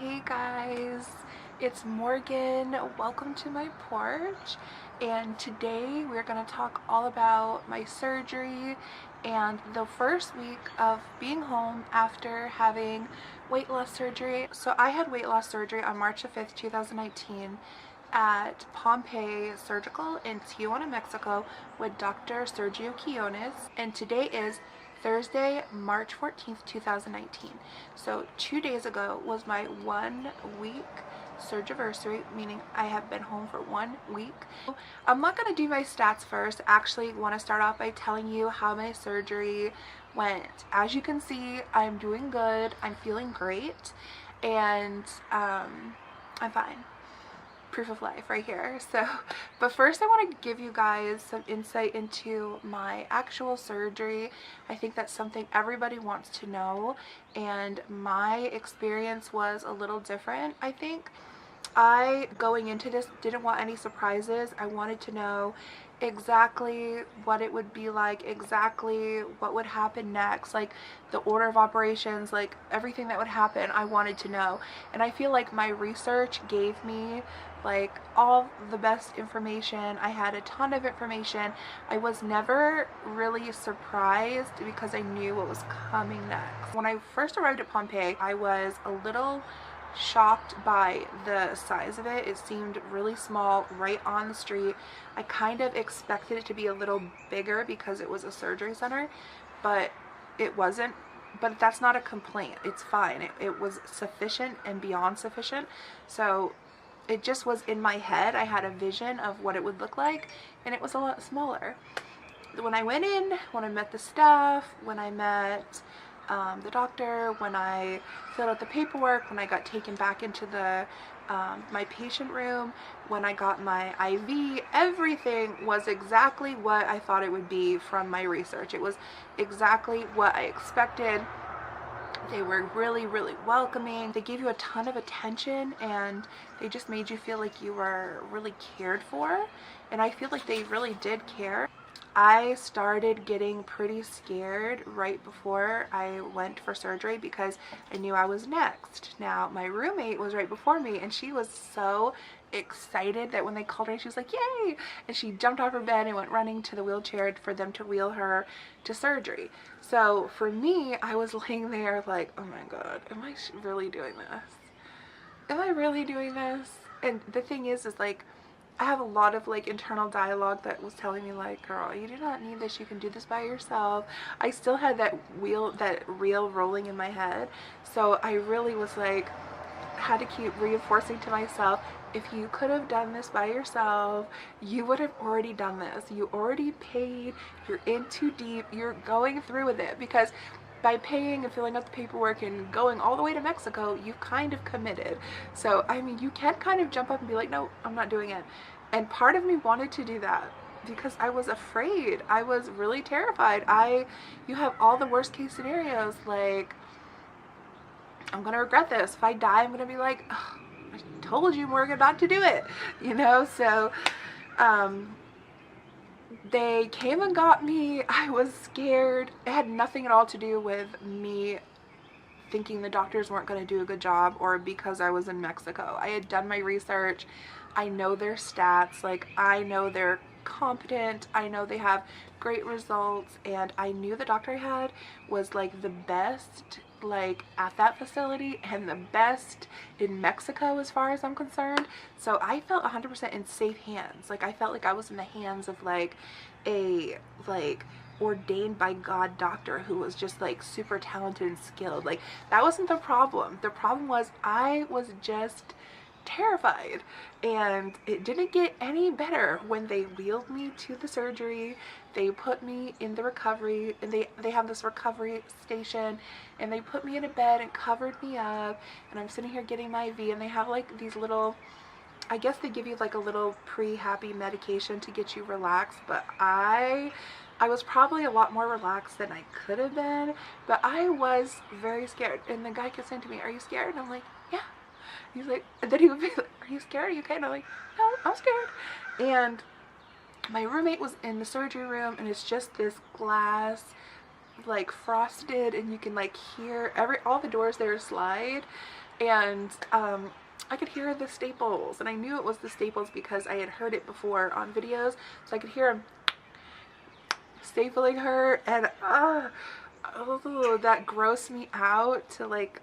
Hey guys, it's Morgan. Welcome to my porch, and today we're going to talk all about my surgery and the first week of being home after having weight loss surgery. So I had weight loss surgery on March 5th, 2019 at Pompeii Surgical in Tijuana, Mexico with Dr. Sergio Quiones, and today is Thursday, March 14th, 2019. So 2 days ago was my 1 week surgiversary, meaning I have been home for 1 week. I'm not going to do my stats first. I actually want to start off by telling you how my surgery went. As you can see, I'm doing good. I'm feeling great, and I'm fine. Proof of life right here. So, but first I want to give you guys some insight into my actual surgery. I think that's something everybody wants to know, and my experience was a little different. I think going into this, didn't want any surprises. I wanted to know exactly what it would be like, exactly what would happen next, like the order of operations, like everything that would happen. I wanted to know, and I feel like my research gave me like all the best information. I had a ton of information. I was never really surprised because I knew what was coming next. When I first arrived at Pompeii, I was a little shocked by the size of it. It seemed really small, right on the street. I kind of expected it to be a little bigger because it was a surgery center, but it wasn't. But that's not a complaint. It's fine. It was sufficient and beyond sufficient. So it just was in my head. I had a vision of what it would look like, and it was a lot smaller. When I went in, when I met the staff, when I met the doctor, when I filled out the paperwork, when I got taken back into the my patient room, when I got my IV, everything was exactly what I thought it would be from my research. It was exactly what I expected. They were really, really welcoming. They gave you a ton of attention, and they just made you feel like you were really cared for, and I feel like they really did care. I started getting pretty scared right before I went for surgery because I knew I was next. Now, my roommate was right before me, and she was so excited that when they called her, she was like, yay! And she jumped off her bed and went running to the wheelchair for them to wheel her to surgery. So for me, I was laying there like, oh my god, am I really doing this? Am I really doing this? And the thing is like, I have a lot of like internal dialogue that was telling me like, girl, you do not need this, you can do this by yourself. I still had that reel rolling in my head. So I really was like, had to keep reinforcing to myself, if you could have done this by yourself, you would have already done this. You already paid, you're in too deep, you're going through with it, because by paying and filling out the paperwork and going all the way to Mexico, you've kind of committed. So, I mean, you can kind of jump up and be like, no, I'm not doing it. And part of me wanted to do that because I was afraid. I was really terrified. You have all the worst case scenarios, like, I'm gonna regret this. If I die, I'm gonna be like, oh, I told you, Morgan, not to do it, you know? So, they came and got me. I was scared. It had nothing at all to do with me thinking the doctors weren't going to do a good job or because I was in Mexico. I had done my research. I know their stats. Like, I know they're competent. I know they have great results, and I knew the doctor I had was like the best like at that facility and the best in Mexico as far as I'm concerned. So I felt 100% in safe hands. Like, I felt like I was in the hands of like a ordained by God doctor who was just like super talented and skilled. Like, that wasn't the problem. The problem was I was just terrified, and it didn't get any better when they wheeled me to the surgery. They put me in the recovery, and they have this recovery station, and they put me in a bed and covered me up, and I'm sitting here getting my IV, and they have like these little, I guess they give you like a little pre-happy medication to get you relaxed, but I was probably a lot more relaxed than I could have been, but I was very scared. And the guy kept saying to me, are you scared? And I'm like, yeah. He's like, and then he would be like, are you scared? Are you okay? And I'm like, no, I'm scared. And my roommate was in the surgery room, and it's just this glass like frosted, and you can like hear all the doors there slide, and I could hear the staples, and I knew it was the staples because I had heard it before on videos, so I could hear him stapling her, and oh, that grossed me out. To like,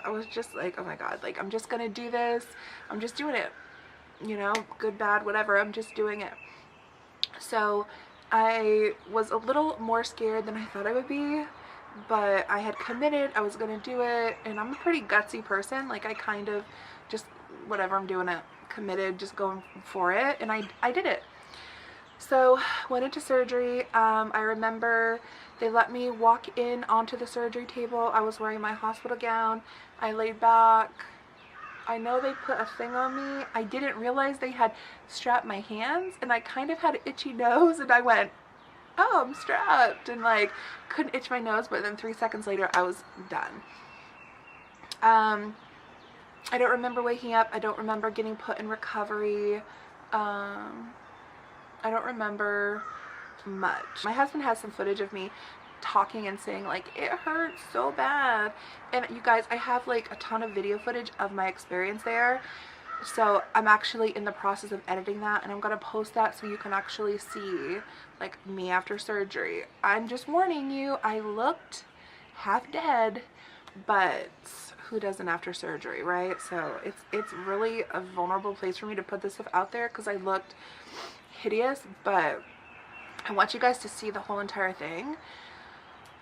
I was just like, oh my god, like, I'm just gonna do this, I'm just doing it, you know, good, bad, whatever, I'm just doing it. So I was a little more scared than I thought I would be, but I had committed, I was gonna do it, and I'm a pretty gutsy person. Like, I kind of just, whatever, I'm doing it, committed, just going for it, and I did it. So went into surgery. I remember they let me walk in onto the surgery table. I was wearing my hospital gown. I laid back. I know they put a thing on me. I didn't realize they had strapped my hands, and I kind of had an itchy nose, and I went, oh, I'm strapped, and like couldn't itch my nose, but then 3 seconds later I was done. I don't remember waking up. I don't remember getting put in recovery. I don't remember much. My husband has some footage of me talking and saying like, it hurts so bad, and you guys, I have like a ton of video footage of my experience there, so I'm actually in the process of editing that, and I'm gonna post that so you can actually see like me after surgery. I'm just warning you, I looked half dead, but who doesn't after surgery, right? So it's really a vulnerable place for me to put this stuff out there because I looked hideous, but I want you guys to see the whole entire thing.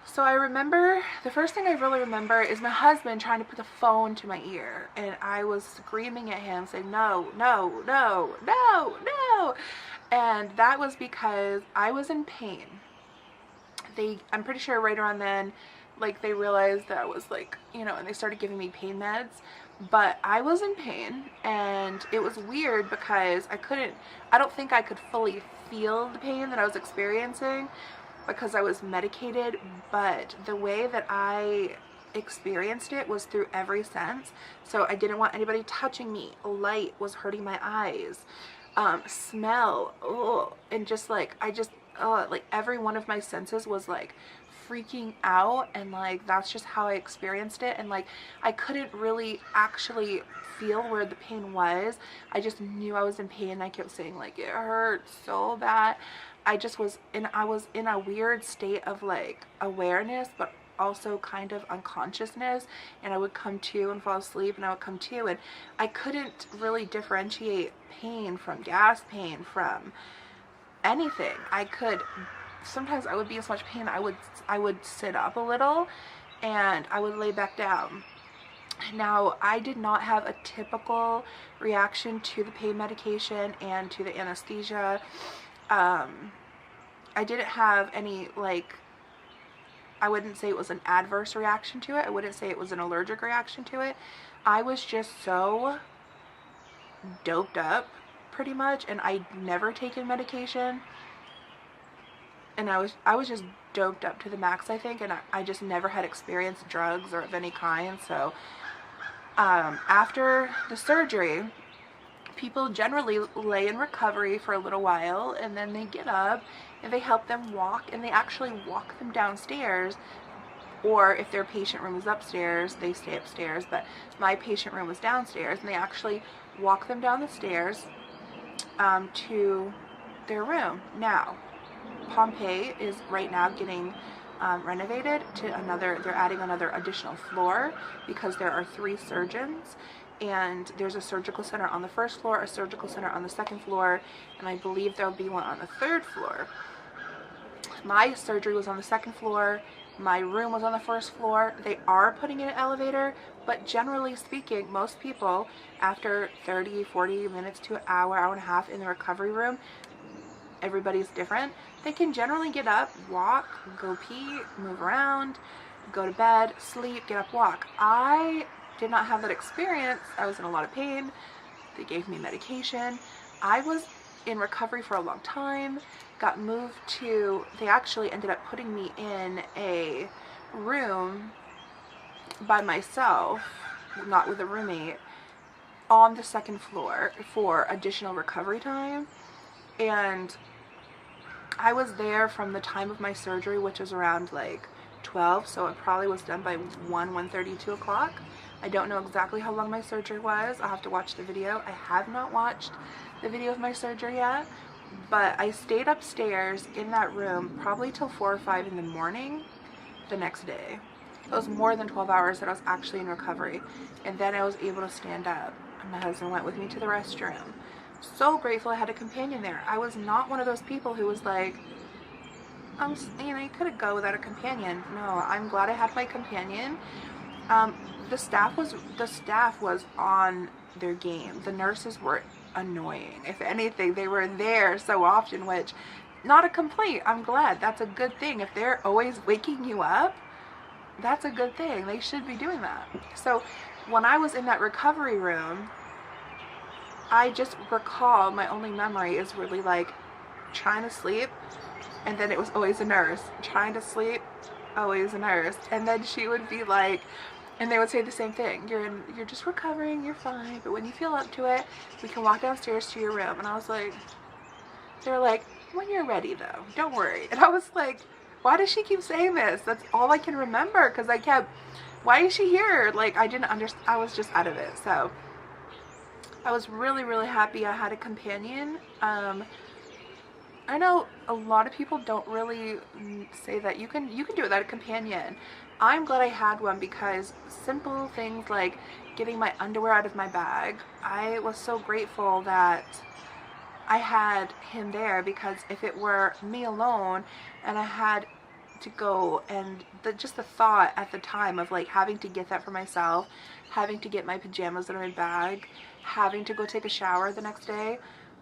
So I remember, the first thing I really remember is my husband trying to put the phone to my ear, and I was screaming at him saying, no, no, no, no, no. And that was because I was in pain. I'm pretty sure right around then, like, they realized that I was like, you know, and they started giving me pain meds, but I was in pain, and it was weird because I don't think I could fully feel the pain that I was experiencing because I was medicated, but the way that I experienced it was through every sense. So I didn't want anybody touching me. Light was hurting my eyes. Smell, and just like, like every one of my senses was like freaking out, and like that's just how I experienced it. And like I couldn't really actually feel where the pain was. I just knew I was in pain, and I kept saying like, it hurts so bad. I was in a weird state of like awareness, but also kind of unconsciousness, and I would come to and fall asleep, and I would come to, and I couldn't really differentiate pain from gas pain from anything. Sometimes I would be in so much pain I would sit up a little, and I would lay back down. Now, I did not have a typical reaction to the pain medication and to the anesthesia. I didn't have any, like, I wouldn't say it was an adverse reaction to it. I wouldn't say it was an allergic reaction to it. I was just so doped up, pretty much, and I'd never taken medication. And I was just doped up to the max, I think, and I just never had experienced drugs or of any kind. So after the surgery, people generally lay in recovery for a little while, and then they get up and they help them walk, and they actually walk them downstairs, or if their patient room is upstairs, they stay upstairs, but my patient room was downstairs, and they actually walk them down the stairs to their room. Now, Pompeii is right now getting renovated to they're adding another additional floor because there are 3 surgeons, and there's a surgical center on the 1st floor, a surgical center on the 2nd floor, and I believe there'll be one on the 3rd floor. My surgery was on the 2nd floor, my room was on the 1st floor. They are putting in an elevator, but generally speaking, most people after 30, 40 minutes to an hour, hour and a half in the recovery room, everybody's different, they can generally get up, walk, go pee, move around, go to bed, sleep, get up, walk. I did not have that experience. I was in a lot of pain. They gave me medication. I was in recovery for a long time, got moved to, they actually ended up putting me in a room by myself, not with a roommate, on the 2nd floor for additional recovery time. And I was there from the time of my surgery, which was around like 12, so it probably was done by 1:30, 2 o'clock. I don't know exactly how long my surgery was. I'll have to watch the video. I have not watched the video of my surgery yet, but I stayed upstairs in that room probably till 4 or 5 in the morning the next day. It was more than 12 hours that I was actually in recovery, and then I was able to stand up, and my husband went with me to the restroom. So grateful I had a companion there. I was not one of those people who was like, you know, you couldn't go without a companion. No, I'm glad I had my companion. The staff was on their game. The nurses were annoying. If anything, they were there so often, which, not a complaint. I'm glad. That's a good thing. If they're always waking you up, that's a good thing. They should be doing that. So when I was in that recovery room, I just recall, my only memory is really like trying to sleep, and then it was always a nurse. Trying to sleep, always a nurse. And then she would be like, and they would say the same thing. You're just recovering, you're fine, but when you feel up to it, we can walk downstairs to your room. And I was like, they're like, when you're ready though, don't worry. And I was like, why does she keep saying this? That's all I can remember, because I kept, why is she here? Like, I didn't understand. I was just out of it. So I was really, really happy I had a companion. I know a lot of people don't really say that you can do it without a companion. I'm glad I had one, because simple things like getting my underwear out of my bag, I was so grateful that I had him there, because if it were me alone and I had to go, and just the thought at the time of like having to get that for myself, having to get my pajamas out of my bag, having to go take a shower the next day,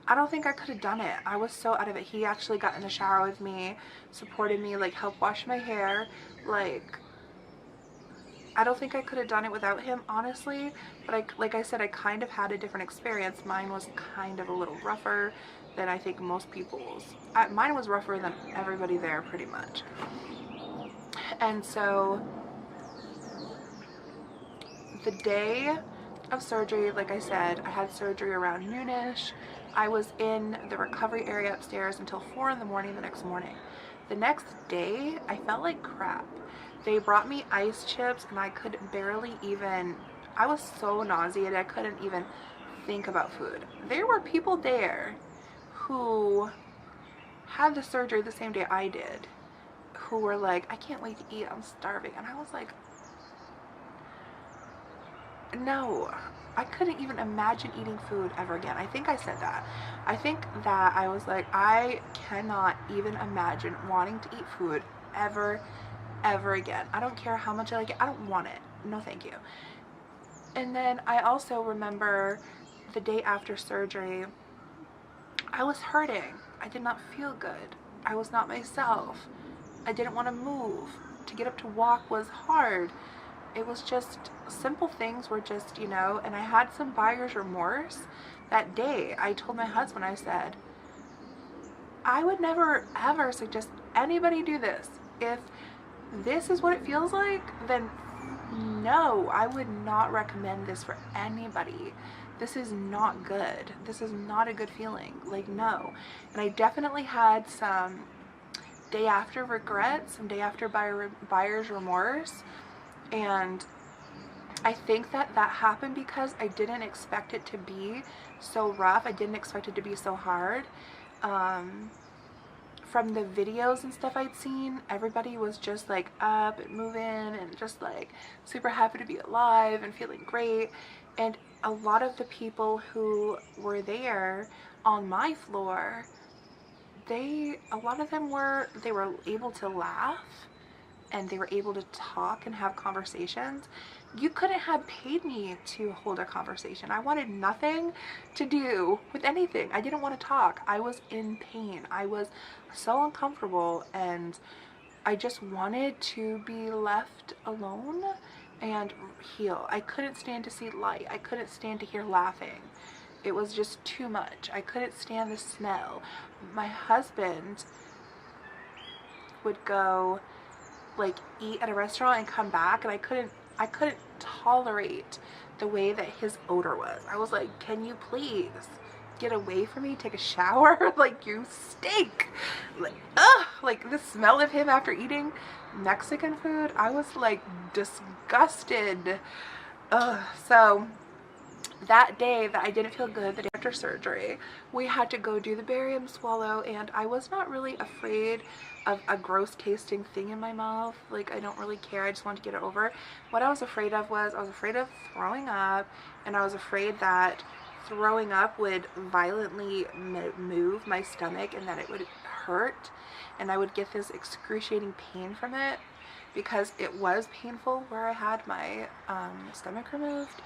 I don't think I could have done it. I was so out of it. He actually got in the shower with me, supported me, like helped wash my hair. Like, I don't think I could have done it without him, honestly. But like I said, I kind of had a different experience. Mine was kind of a little rougher than I think most people's. Mine was rougher than everybody there, pretty much. And so the day of surgery, like I said, I had surgery around noonish. I was in the recovery area upstairs until 4 in the morning the next morning. The next day, I felt like crap. They brought me ice chips, and I could barely even, I was so nauseated, I couldn't even think about food. There were people there who had the surgery the same day I did, who were like, I can't wait to eat, I'm starving. And I was like, no, I couldn't even imagine eating food ever again. I think I said that. I think that I was like, I cannot even imagine wanting to eat food ever again. I don't care how much I like it. I don't want it. No, thank you. And then I also remember the day after surgery, I was hurting. I did not feel good. I was not myself. I didn't want to move. To get up to walk was hard. It was just, simple things were just, you know, and I had some buyer's remorse that day. I told my husband, I said, I would never ever suggest anybody do this. If this is what it feels like, then no, I would not recommend this for anybody. This is not good. This is not a good feeling. Like, no. And I definitely had some day after regret, some day after buyer's remorse. And I think that happened because I didn't expect it to be so rough. I didn't expect it to be so hard. From the videos and stuff I'd seen, everybody was just like up and moving and just like super happy to be alive and feeling great. And a lot of the people who were there on my floor, a lot of them were able to laugh, and they were able to talk and have conversations. You couldn't have paid me to hold a conversation. I wanted nothing to do with anything. I didn't want to talk. I was in pain. I was so uncomfortable, and I just wanted to be left alone and heal. I couldn't stand to see light. I couldn't stand to hear laughing. It was just too much. I couldn't stand the smell. My husband would go like eat at a restaurant and come back, and I couldn't tolerate the way that his odor was. I was like, can you please get away from me, take a shower. Like, you stink. Like, ugh, like the smell of him after eating Mexican food, I was like disgusted. Ugh. So that day that I didn't feel good, the day after surgery, we had to go do the barium swallow, and I was not really afraid of a gross tasting thing in my mouth. Like, I don't really care. I just wanted to get it over. What I was afraid of was I was afraid of throwing up, and I was afraid that throwing up would violently move my stomach and that it would hurt, and I would get this excruciating pain from it, because it was painful where I had my stomach removed.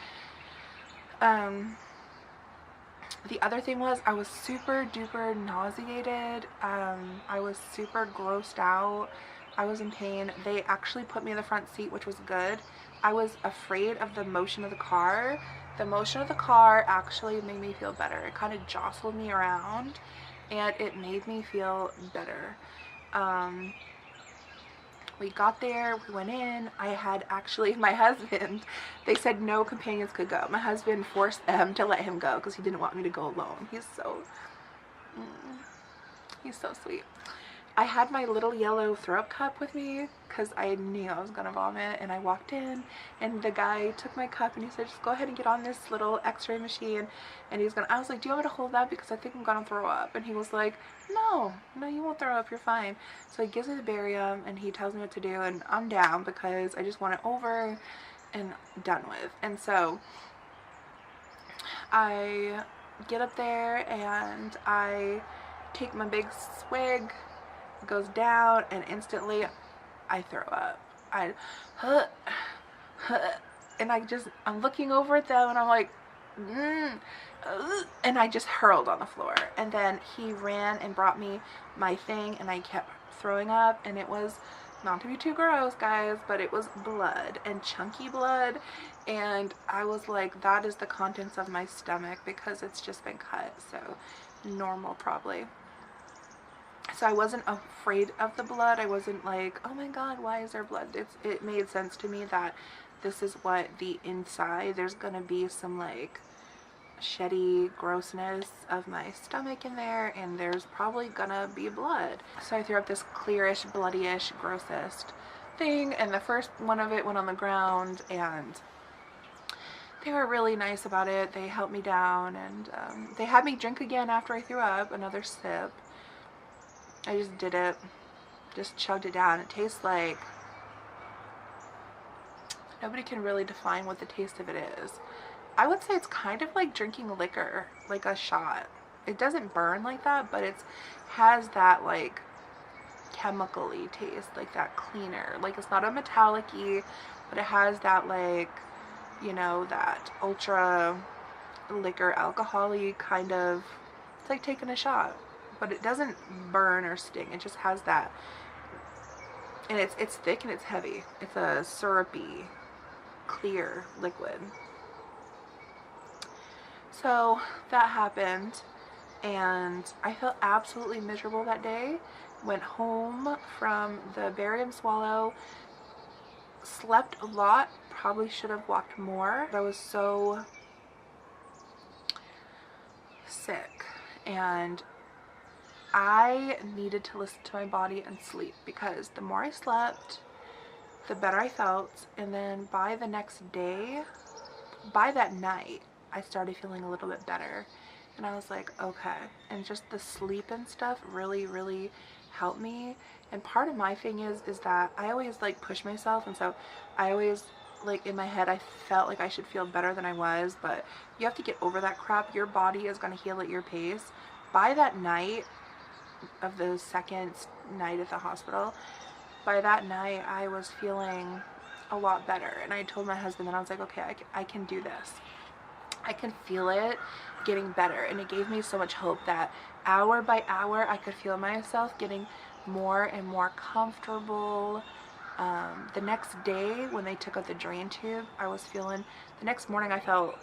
The other thing was I was super duper nauseated. I was super grossed out. I was in pain. They actually put me in the front seat, which was good. I was afraid of the motion of the car. The motion of the car actually made me feel better. It kind of jostled me around, and it made me feel better. We got there, we went in. I had actually, my husband, they said no companions could go. My husband forced them to let him go because he didn't want me to go alone. He's so sweet. I had my little yellow throw up cup with me because I knew I was gonna vomit, and I walked in and the guy took my cup and he said, just go ahead and get on this little x-ray machine, and I was like, do you want me to hold that because I think I'm gonna throw up? And he was like, no, you won't throw up, you're fine. So he gives me the barium and he tells me what to do, and I'm down because I just want it over and done with. And so I get up there and I take my big swig. It goes down, and instantly I throw up. And I'm looking over at them and I'm like, and I just hurled on the floor. And then he ran and brought me my thing, and I kept throwing up, and it was, not to be too gross, guys, but it was blood, and chunky blood. And I was like, that is the contents of my stomach because it's just been cut. So normal probably. So I wasn't afraid of the blood. I wasn't like, oh my god, why is there blood? It made sense to me that this is what the inside, there's gonna be some like sheddy grossness of my stomach in there, and there's probably gonna be blood. So I threw up this clearish, bloodyish, grossest thing, and the first one of it went on the ground, and they were really nice about it. They helped me down, and they had me drink again after I threw up, another sip. I just did it, just chugged it down. It tastes like, nobody can really define what the taste of it is. I would say it's kind of like drinking liquor, like a shot. It doesn't burn like that, but it has that like chemically taste, like that cleaner. Like, it's not a metallic-y, but it has that like, you know, that ultra liquor alcohol-y kind of, it's like taking a shot. But it doesn't burn or sting. It just has that, and it's thick and it's heavy. It's a syrupy, clear liquid. So that happened, and I felt absolutely miserable that day. Went home from the barium swallow, slept a lot, probably should have walked more. I was so sick, and I needed to listen to my body and sleep, because the more I slept, the better I felt. And then by the next day, by that night, I started feeling a little bit better, and I was like, okay. And just the sleep and stuff really, really helped me. And part of my thing is that I always like push myself, and so I always, like, in my head, I felt like I should feel better than I was, but you have to get over that crap. Your body is going to heal at your pace. By that night of the second night at the hospital, by that night I was feeling a lot better, and I told my husband that I was like, okay, I can do this. I can feel it getting better, and it gave me so much hope that hour by hour I could feel myself getting more and more comfortable. The next day when they took out the drain tube, I was feeling, the next morning I felt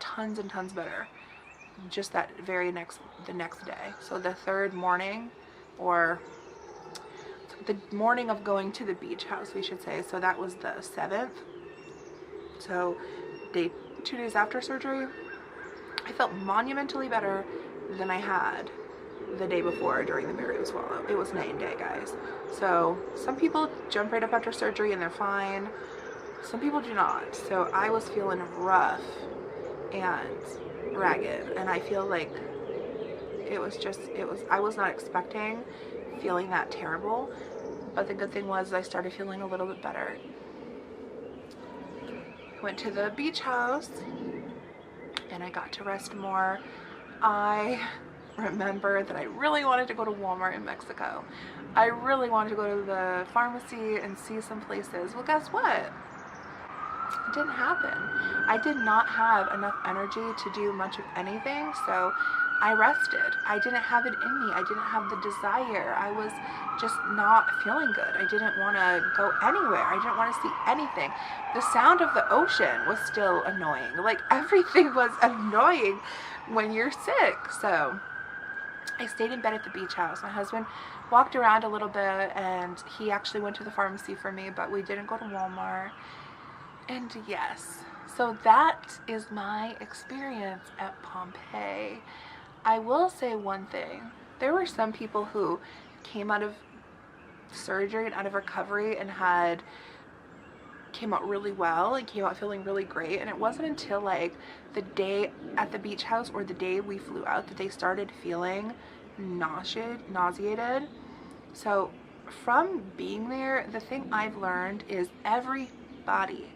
tons and tons better. Just that the next day. So the third morning, or the morning of going to the beach house, we should say. So that was the 7th. So 2 days after surgery, I felt monumentally better than I had the day before during the Miriam swallow. It was night and day, guys. So some people jump right up after surgery and they're fine. Some people do not. So I was feeling rough and ragged, and I feel like I was not expecting feeling that terrible, but the good thing was I started feeling a little bit better. Went to the beach house and I got to rest more. I remember that I really wanted to go to Walmart in Mexico. I really wanted to go to the pharmacy and see some places. Well, guess what? It didn't happen. I did not have enough energy to do much of anything, so I rested. I didn't have it in me. I didn't have the desire. I was just not feeling good. I didn't want to go anywhere. I didn't want to see anything. The sound of the ocean was still annoying. Like, everything was annoying when you're sick. So I stayed in bed at the beach house. My husband walked around a little bit, and he actually went to the pharmacy for me, but we didn't go to Walmart. And yes, so that is my experience at Pompeii. I will say one thing. There were some people who came out of surgery and out of recovery and came out really well and came out feeling really great, and it wasn't until like the day at the beach house or the day we flew out that they started feeling nauseated. So from being there, the thing I've learned is everybody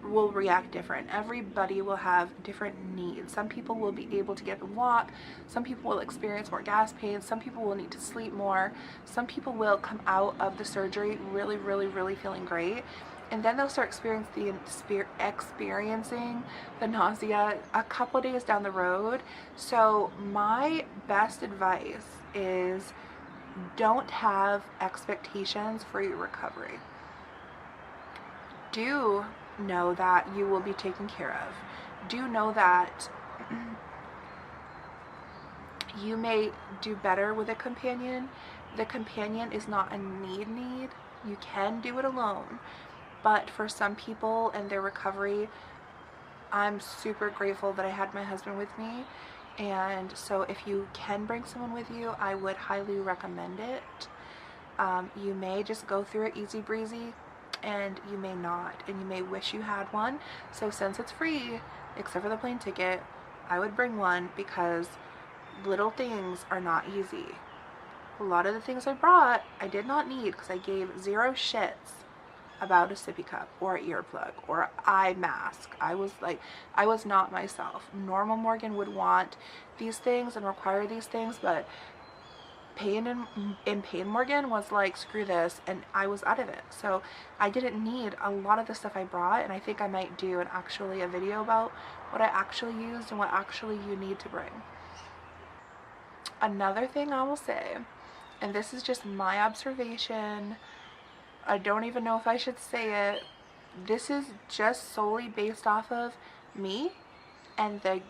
will react different. Everybody will have different needs. Some people will be able to get up and walk. Some people will experience more gas pains. Some people will need to sleep more. Some people will come out of the surgery really, really, really feeling great. And then they'll start experiencing the nausea a couple days down the road. So my best advice is don't have expectations for your recovery. Do know that you will be taken care of. Do know that you may do better with a companion. The companion is not a need. You can do it alone. But for some people and their recovery, I'm super grateful that I had my husband with me. And so if you can bring someone with you, I would highly recommend it. You may just go through it easy breezy, and you may not, and you may wish you had one. So since it's free, except for the plane ticket, I would bring one, because little things are not easy. A lot of the things I brought, I did not need, because I gave zero shits about a sippy cup or an earplug or an eye mask. I was not myself. Normal Morgan would want these things and require these things, but Pain Morgan was like, screw this, and I was out of it. So I didn't need a lot of the stuff I brought, and I think I might do a video about what I actually used and what actually you need to bring. Another thing I will say, and this is just my observation, I don't even know if I should say it, this is just solely based off of me and the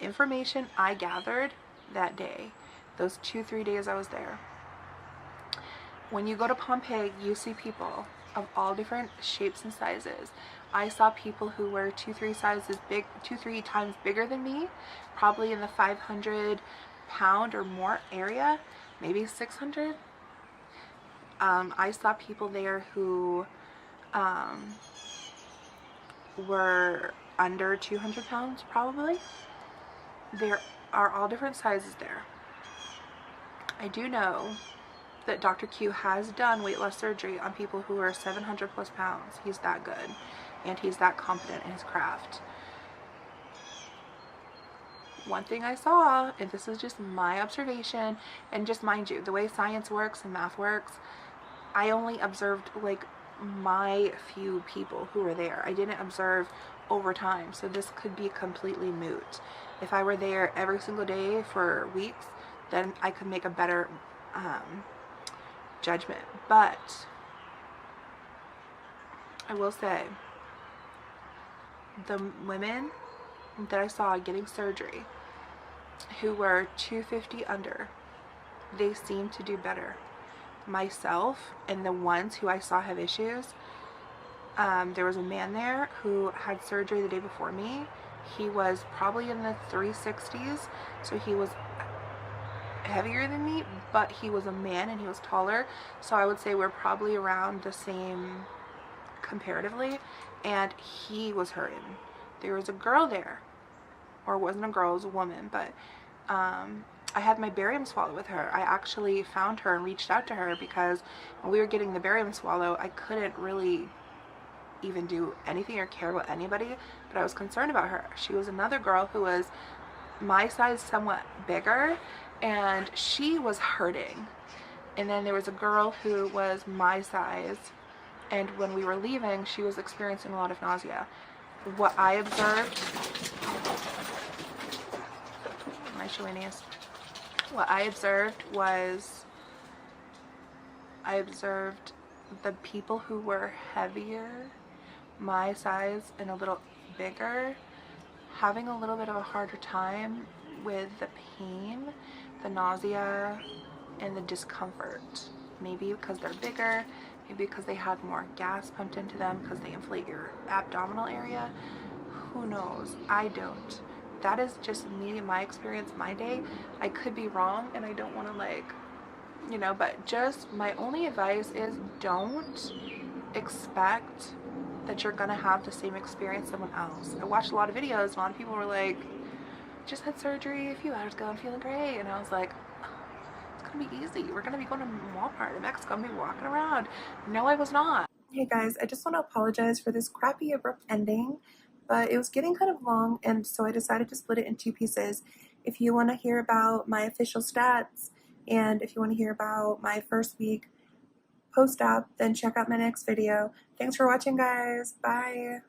information I gathered that day. Those 2-3 days I was there. When you go to Pompeii, you see people of all different shapes and sizes. I saw people who were 2-3 times bigger than me, probably in the 500 pound or more area, maybe 600. I saw people there who were under 200 pounds probably. There are all different sizes there. I do know that Dr. Q has done weight loss surgery on people who are 700 plus pounds. He's that good, and he's that competent in his craft. One thing I saw, and this is just my observation, and just mind you, the way science works and math works, I only observed like my few people who were there. I didn't observe over time, so this could be completely moot. If I were there every single day for weeks, then I could make a better judgment. But I will say, the women that I saw getting surgery who were 250 under, they seemed to do better. Myself and the ones who I saw have issues, there was a man there who had surgery the day before me. He was probably in the 360s, so he was heavier than me, but he was a man and he was taller, so I would say we're probably around the same comparatively, and he was hurting. There was a girl there, or it wasn't a girl, it was a woman, but I had my barium swallow with her. I actually found her and reached out to her because when we were getting the barium swallow, I couldn't really even do anything or care about anybody, but I was concerned about her. She was another girl who was my size, somewhat bigger, and she was hurting. And then there was a girl who was my size, and when we were leaving, she was experiencing a lot of nausea. What I observed, my Shalanius, what I observed was, I observed the people who were heavier, my size, and a little bigger, having a little bit of a harder time with the pain, the nausea, and the discomfort. Maybe because they're bigger, maybe because they had more gas pumped into them because they inflate your abdominal area. Who knows? I don't. That is just me, my experience, my day. I could be wrong, and I don't want to, like, you know, but just my only advice is don't expect that you're gonna have the same experience someone else. I watched a lot of videos, a lot of people were like, just had surgery a few hours ago, I'm feeling great, and I was like, it's gonna be easy. We're gonna be going to Walmart in Mexico, I'm gonna be walking around. No, I was not. Hey guys, I just want to apologize for this crappy abrupt ending, but it was getting kind of long, and so I decided to split it in two pieces. If you want to hear about my official stats, and if you want to hear about my first week post-op, then check out my next video. Thanks for watching, guys. Bye.